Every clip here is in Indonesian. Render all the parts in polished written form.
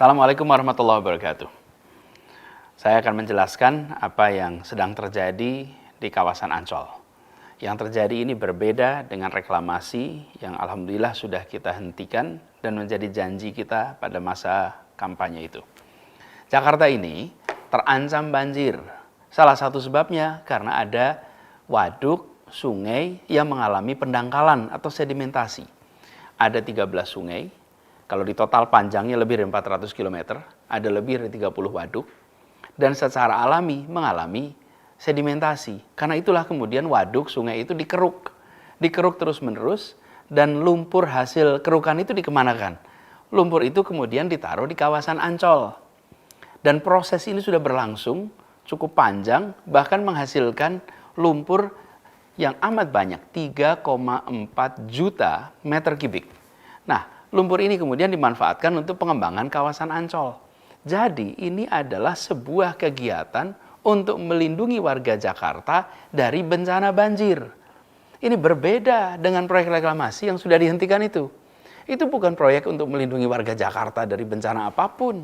Assalamualaikum warahmatullahi wabarakatuh. Saya akan menjelaskan apa yang sedang terjadi di kawasan Ancol. Yang terjadi ini berbeda dengan reklamasi yang alhamdulillah sudah kita hentikan dan menjadi janji kita pada masa kampanye itu. Jakarta ini terancam banjir. Salah satu sebabnya karena ada waduk, sungai yang mengalami pendangkalan atau sedimentasi. Ada 13 sungai. Kalau di total panjangnya lebih dari 400 km, ada lebih dari 30 waduk, dan secara alami mengalami sedimentasi. Karena itulah kemudian waduk, sungai itu dikeruk terus-menerus, dan lumpur hasil kerukan itu dikemanakan? Lumpur itu kemudian ditaruh di kawasan Ancol. Dan proses ini sudah berlangsung cukup panjang, bahkan menghasilkan lumpur yang amat banyak, 3,4 juta meter kubik. Nah, lumpur ini kemudian dimanfaatkan untuk pengembangan kawasan Ancol. Jadi ini adalah sebuah kegiatan untuk melindungi warga Jakarta dari bencana banjir. Ini berbeda dengan proyek reklamasi yang sudah dihentikan itu. Itu bukan proyek untuk melindungi warga Jakarta dari bencana apapun.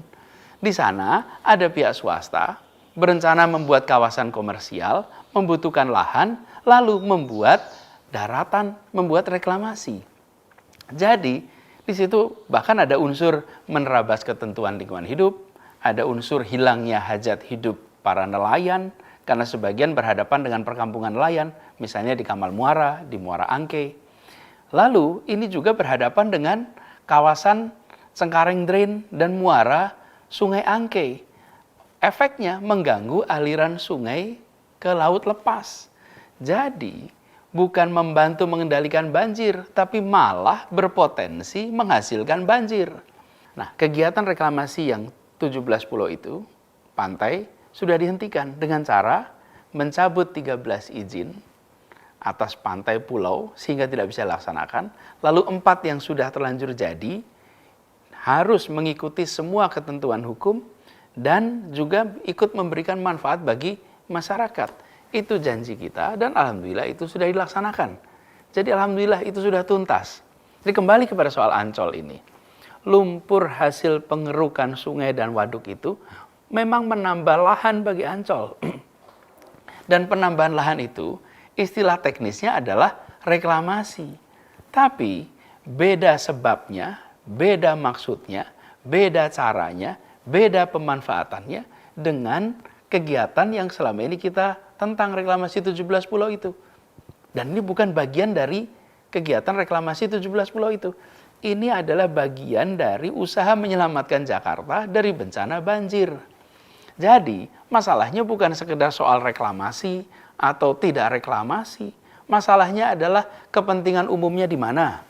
Di sana ada pihak swasta berencana membuat kawasan komersial, membutuhkan lahan, lalu membuat daratan, membuat reklamasi. Jadi di situ bahkan ada unsur menerabas ketentuan lingkungan hidup, ada unsur hilangnya hajat hidup para nelayan, karena sebagian berhadapan dengan perkampungan nelayan, misalnya di Kamal Muara, di Muara Angke. Lalu ini juga berhadapan dengan kawasan Cengkareng Drain dan muara Sungai Angke. Efeknya mengganggu aliran sungai ke laut lepas. Jadi bukan membantu mengendalikan banjir, tapi malah berpotensi menghasilkan banjir. Nah, kegiatan reklamasi yang 17 pulau itu, pantai, sudah dihentikan dengan cara mencabut 13 izin atas pantai pulau sehingga tidak bisa dilaksanakan. Lalu 4 yang sudah terlanjur jadi harus mengikuti semua ketentuan hukum dan juga ikut memberikan manfaat bagi masyarakat. Itu janji kita dan alhamdulillah itu sudah dilaksanakan. Jadi alhamdulillah itu sudah tuntas. Jadi kembali kepada soal Ancol ini. Lumpur hasil pengerukan sungai dan waduk itu memang menambah lahan bagi Ancol. Dan penambahan lahan itu istilah teknisnya adalah reklamasi. Tapi beda sebabnya, beda maksudnya, beda caranya, beda pemanfaatannya dengan kegiatan yang selama ini kita tentang reklamasi 17 pulau itu. Dan ini bukan bagian dari kegiatan reklamasi 17 pulau itu. Ini adalah bagian dari usaha menyelamatkan Jakarta dari bencana banjir. Jadi, masalahnya bukan sekedar soal reklamasi atau tidak reklamasi. Masalahnya adalah kepentingan umumnya di mana?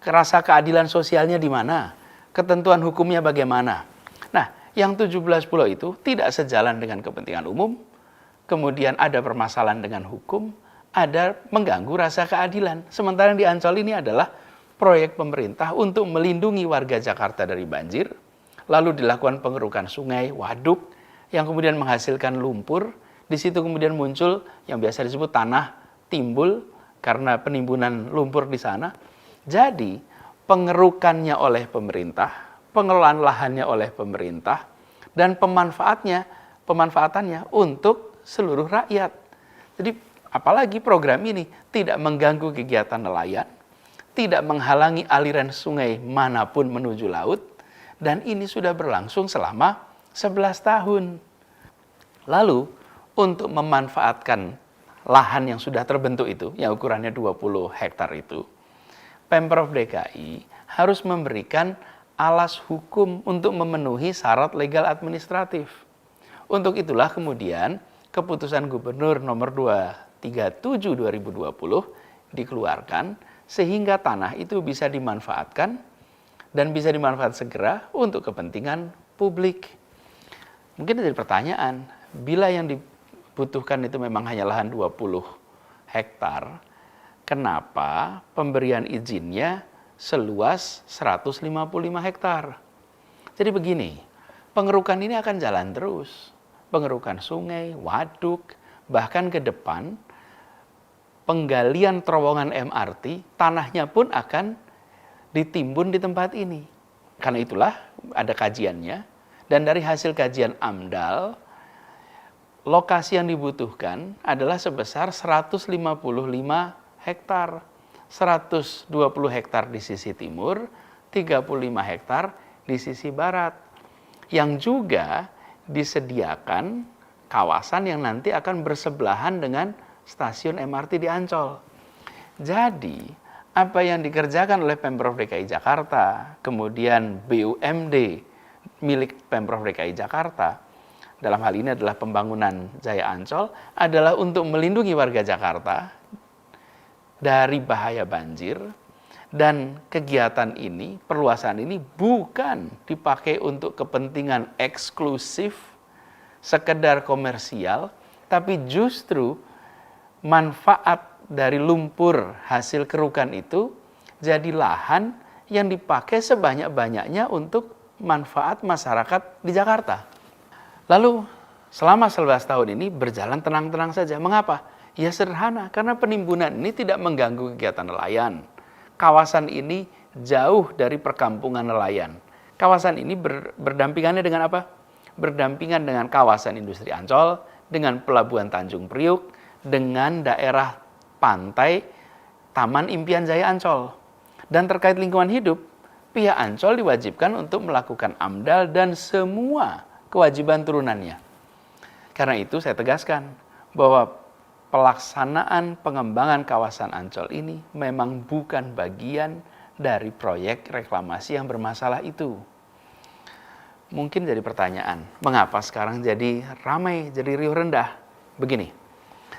Rasa keadilan sosialnya di mana? Ketentuan hukumnya bagaimana? Nah, yang 17 pulau itu tidak sejalan dengan kepentingan umum, kemudian ada permasalahan dengan hukum, ada mengganggu rasa keadilan. Sementara yang di Ancol ini adalah proyek pemerintah untuk melindungi warga Jakarta dari banjir, lalu dilakukan pengerukan sungai, waduk, yang kemudian menghasilkan lumpur. Di situ kemudian muncul yang biasa disebut tanah timbul karena penimbunan lumpur di sana. Jadi pengerukannya oleh pemerintah, pengelolaan lahannya oleh pemerintah, dan pemanfaatannya untuk seluruh rakyat. Jadi apalagi program ini tidak mengganggu kegiatan nelayan, tidak menghalangi aliran sungai manapun menuju laut, dan ini sudah berlangsung selama 11 tahun. Lalu untuk memanfaatkan lahan yang sudah terbentuk itu, yang ukurannya 20 hektar itu, Pemprov DKI harus memberikan alas hukum untuk memenuhi syarat legal administratif. Untuk itulah kemudian Keputusan Gubernur nomor 237 2020 dikeluarkan sehingga tanah itu bisa dimanfaatkan dan bisa dimanfaatkan segera untuk kepentingan publik. Mungkin jadi pertanyaan, bila yang dibutuhkan itu memang hanya lahan 20 hektar, kenapa pemberian izinnya seluas 155 hektar? Jadi begini, pengerukan ini akan jalan terus. Pengerukan sungai, waduk, bahkan ke depan penggalian terowongan MRT, tanahnya pun akan ditimbun di tempat ini. Karena itulah ada kajiannya, dan dari hasil kajian AMDAL, lokasi yang dibutuhkan adalah sebesar 155 hektar. 120 hektar di sisi timur, 35 hektar di sisi barat. Yang juga disediakan kawasan yang nanti akan bersebelahan dengan stasiun MRT di Ancol. Jadi, apa yang dikerjakan oleh Pemprov DKI Jakarta, kemudian BUMD milik Pemprov DKI Jakarta, dalam hal ini adalah pembangunan Jaya Ancol, adalah untuk melindungi warga Jakarta dari bahaya banjir, dan kegiatan ini, perluasan ini bukan dipakai untuk kepentingan eksklusif, sekedar komersial, tapi justru manfaat dari lumpur hasil kerukan itu jadi lahan yang dipakai sebanyak-banyaknya untuk manfaat masyarakat di Jakarta. Lalu selama 11 tahun ini berjalan tenang-tenang saja. Mengapa? Ya sederhana, karena penimbunan ini tidak mengganggu kegiatan nelayan. Kawasan ini jauh dari perkampungan nelayan. Kawasan ini berdampingannya dengan apa? Berdampingan dengan kawasan industri Ancol, dengan pelabuhan Tanjung Priuk, dengan daerah pantai Taman Impian Jaya Ancol. Dan terkait lingkungan hidup, pihak Ancol diwajibkan untuk melakukan AMDAL dan semua kewajiban turunannya. Karena itu saya tegaskan bahwa pelaksanaan pengembangan kawasan Ancol ini memang bukan bagian dari proyek reklamasi yang bermasalah itu. Mungkin jadi pertanyaan, mengapa sekarang jadi ramai, jadi riuh rendah? Begini,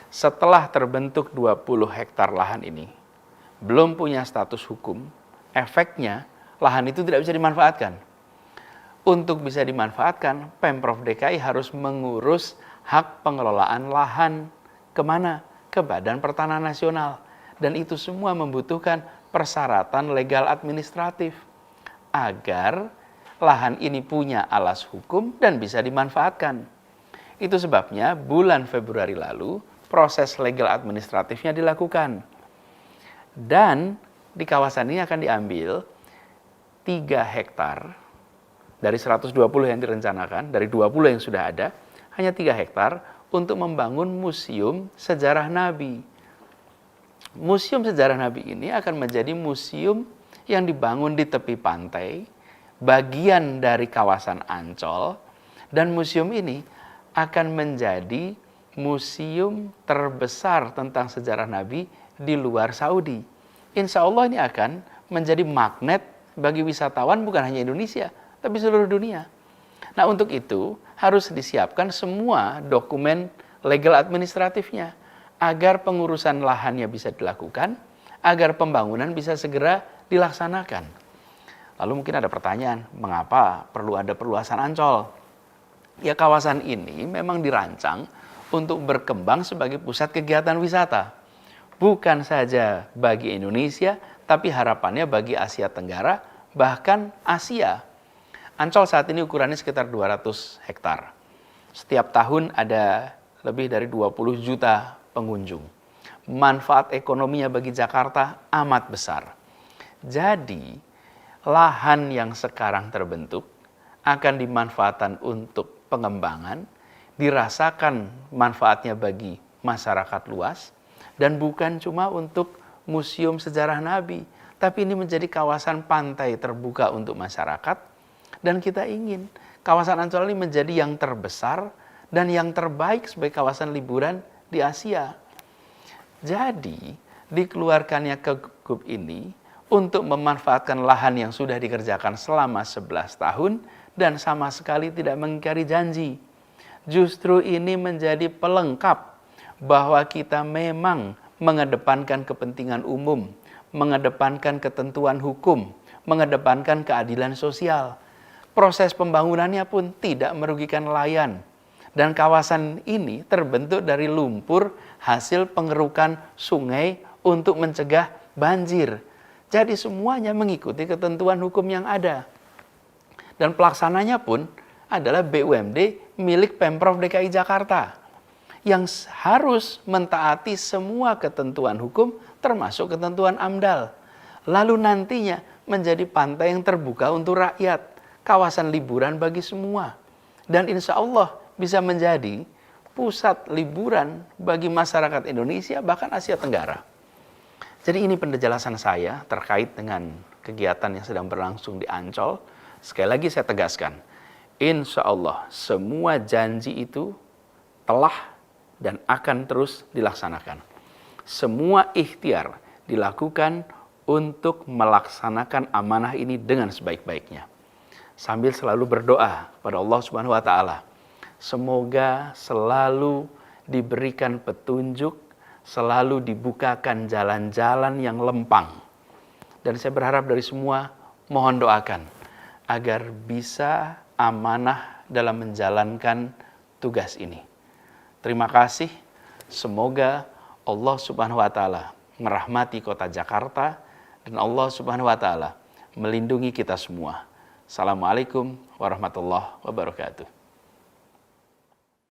setelah terbentuk 20 hektar lahan ini, belum punya status hukum, efeknya lahan itu tidak bisa dimanfaatkan. Untuk bisa dimanfaatkan, Pemprov DKI harus mengurus hak pengelolaan lahan. Kemana? Ke Badan Pertanahan Nasional. Dan itu semua membutuhkan persyaratan legal administratif agar lahan ini punya alas hukum dan bisa dimanfaatkan. Itu sebabnya bulan Februari lalu proses legal administratifnya dilakukan. Dan di kawasan ini akan diambil 3 hektar dari 120 yang direncanakan, dari 20 yang sudah ada, hanya 3 hektar untuk membangun museum sejarah Nabi. Museum sejarah Nabi ini akan menjadi museum yang dibangun di tepi pantai, bagian dari kawasan Ancol, dan museum ini akan menjadi museum terbesar tentang sejarah Nabi di luar Saudi. Insya Allah ini akan menjadi magnet bagi wisatawan bukan hanya Indonesia, tapi seluruh dunia. Nah, untuk itu harus disiapkan semua dokumen legal administratifnya agar pengurusan lahannya bisa dilakukan, agar pembangunan bisa segera dilaksanakan. Lalu mungkin ada pertanyaan, mengapa perlu ada perluasan Ancol? Ya, kawasan ini memang dirancang untuk berkembang sebagai pusat kegiatan wisata. Bukan saja bagi Indonesia, tapi harapannya bagi Asia Tenggara, bahkan Asia. Ancol saat ini ukurannya sekitar 200 hektar. Setiap tahun ada lebih dari 20 juta pengunjung. Manfaat ekonominya bagi Jakarta amat besar. Jadi, lahan yang sekarang terbentuk akan dimanfaatkan untuk pengembangan, dirasakan manfaatnya bagi masyarakat luas, dan bukan cuma untuk museum sejarah Nabi, tapi ini menjadi kawasan pantai terbuka untuk masyarakat. Dan kita ingin kawasan Ancol ini menjadi yang terbesar dan yang terbaik sebagai kawasan liburan di Asia. Jadi, dikeluarkannya Kegub ini untuk memanfaatkan lahan yang sudah dikerjakan selama 11 tahun dan sama sekali tidak mengingkari janji. Justru ini menjadi pelengkap bahwa kita memang mengedepankan kepentingan umum, mengedepankan ketentuan hukum, mengedepankan keadilan sosial. Proses pembangunannya pun tidak merugikan nelayan. Dan kawasan ini terbentuk dari lumpur hasil pengerukan sungai untuk mencegah banjir. Jadi semuanya mengikuti ketentuan hukum yang ada. Dan pelaksananya pun adalah BUMD milik Pemprov DKI Jakarta yang harus mentaati semua ketentuan hukum termasuk ketentuan AMDAL. lalu nantinya menjadi pantai yang terbuka untuk rakyat, kawasan liburan bagi semua. Dan insya Allah bisa menjadi pusat liburan bagi masyarakat Indonesia, bahkan Asia Tenggara. Jadi ini penjelasan saya terkait dengan kegiatan yang sedang berlangsung di Ancol. Sekali lagi saya tegaskan, insya Allah semua janji itu telah dan akan terus dilaksanakan. Semua ikhtiar dilakukan untuk melaksanakan amanah ini dengan sebaik-baiknya. Sambil selalu berdoa kepada Allah Subhanahu wa taala, semoga selalu diberikan petunjuk, selalu dibukakan jalan-jalan yang lempang. Dan saya berharap dari semua, mohon doakan agar bisa amanah dalam menjalankan tugas ini. Terima kasih. Semoga Allah Subhanahu wa taala merahmati kota Jakarta dan Allah Subhanahu wa taala melindungi kita semua. Assalamualaikum warahmatullahi wabarakatuh.